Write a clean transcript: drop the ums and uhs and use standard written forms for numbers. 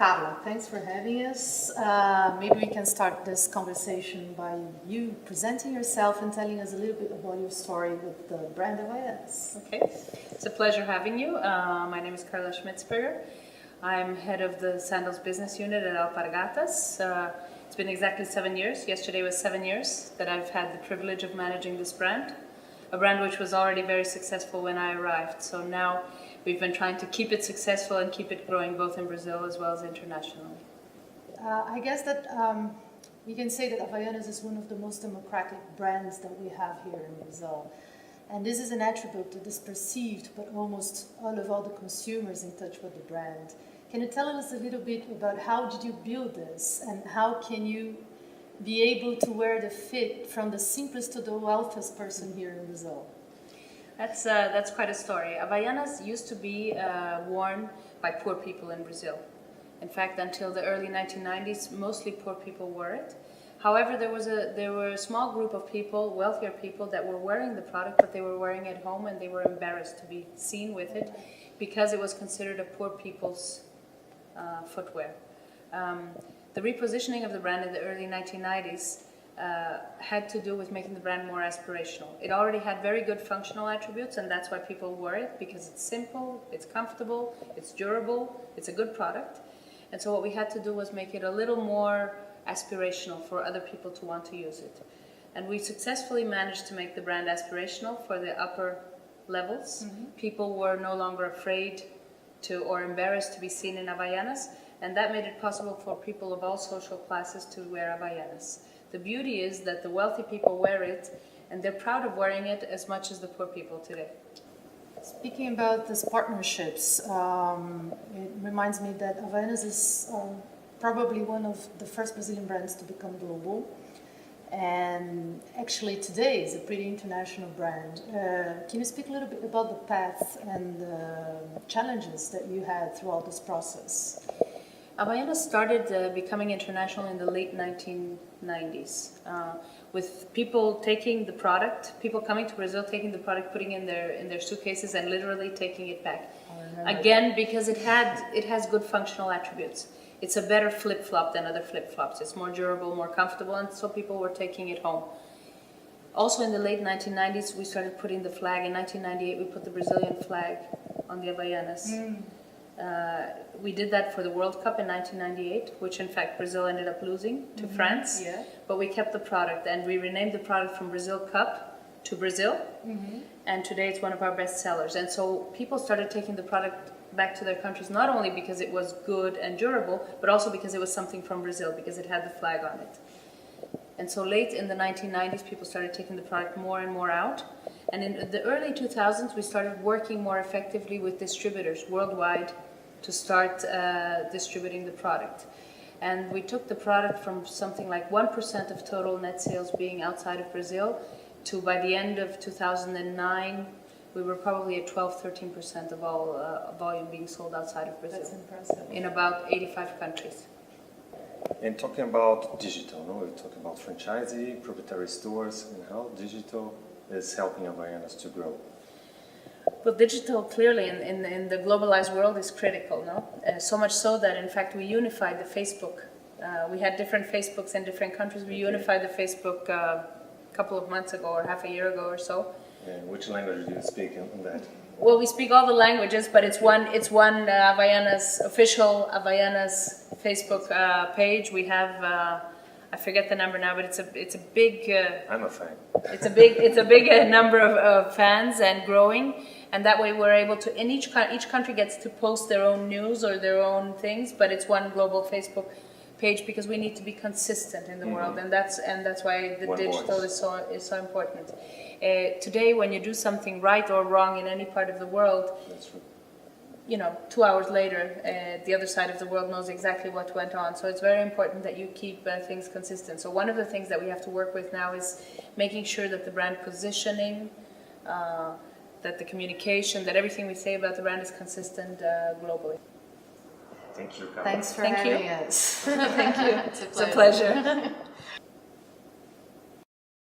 Carla, thanks for having us. Maybe we can start this conversation by you presenting yourself and telling us a little bit about your story with the brand Havaianas. Okay, it's a pleasure having you. My name is Carla Schmitzberger. I'm head of the sandals business unit at Havaianas. It's been exactly 7 years. Yesterday was 7 years that I've had the privilege of managing this brand, a brand which was already very successful when I arrived. So now we've been trying to keep it successful and keep it growing both in Brazil as well as internationally. I guess that we can say that Havaianas is one of the most democratic brands that we have here in Brazil. And this is an attribute that is perceived by almost all the consumers in touch with the brand. Can you tell us a little bit about how did you build this and how can you be able to wear the fit from the simplest to the wealthiest person here in Brazil? That's quite a story. Havaianas used to be worn by poor people in Brazil. In fact, until the early 1990s, mostly poor people wore it. However, there were a small group of people, wealthier people, that were wearing the product, but they were wearing it at home and they were embarrassed to be seen with it because it was considered a poor people's footwear. The repositioning of the brand in the early 1990s had to do with making the brand more aspirational. It already had very good functional attributes, and that's why people wore it, because it's simple, it's comfortable, it's durable, it's a good product. And so what we had to do was make it a little more aspirational for other people to want to use it. And we successfully managed to make the brand aspirational for the upper levels. Mm-hmm. People were no longer afraid to or embarrassed to be seen in Havaianas, and that made it possible for people of all social classes to wear Havaianas. The beauty is that the wealthy people wear it, and they're proud of wearing it as much as the poor people today. Speaking about these partnerships, it reminds me that Havaianas is probably one of the first Brazilian brands to become global, and actually today is a pretty international brand. Can you speak a little bit about the path and the challenges that you had throughout this process? Havaianas started becoming international in the late 1990s with people taking the product, people coming to Brazil, taking the product, putting in their suitcases and literally taking it back. Again, because it has good functional attributes. It's a better flip-flop than other flip-flops. It's more durable, more comfortable, and so people were taking it home. Also in the late 1990s, we started putting the flag. In 1998, we put the Brazilian flag on the Havaianas. We did that for the World Cup in 1998, which in fact Brazil ended up losing to France. Yeah. But we kept the product and we renamed the product from Brazil Cup to Brazil. Mm-hmm. And today it's one of our best sellers. And so people started taking the product back to their countries, not only because it was good and durable, but also because it was something from Brazil, because it had the flag on it. And so late in the 1990s, people started taking the product more and more out. And in the early 2000s, we started working more effectively with distributors worldwide to start distributing the product. And we took the product from something like 1% of total net sales being outside of Brazil to, by the end of 2009, we were probably at 12-13% of all volume being sold outside of Brazil. That's impressive. In about 85 countries. And talking about digital, no? We're talking about franchisee, proprietary stores, and how digital is helping Havaianas to grow. Well, digital clearly in the globalized world is critical, no? So much so that in fact we unified the Facebook. We had different Facebooks in different countries. We unified the Facebook a couple of months ago or half a year ago or so. And which language do you speak in that? Well, we speak all the languages, but it's one Havaianas official Havaianas Facebook page. We have I forget the number now, but it's a big. I'm a fan. It's a big number of fans and growing, and that way we're able to. In each country gets to post their own news or their own things, but it's one global Facebook page because we need to be consistent in the world, and that's why the digital is so important. Today, when you do something right or wrong in any part of the world, you know, 2 hours later, the other side of the world knows exactly what went on. So it's very important that you keep things consistent. So one of the things that we have to work with now is making sure that the brand positioning, that the communication, that everything we say about the brand is consistent globally. Thank you, Carla. Thanks for having us. Thank you. It's a pleasure.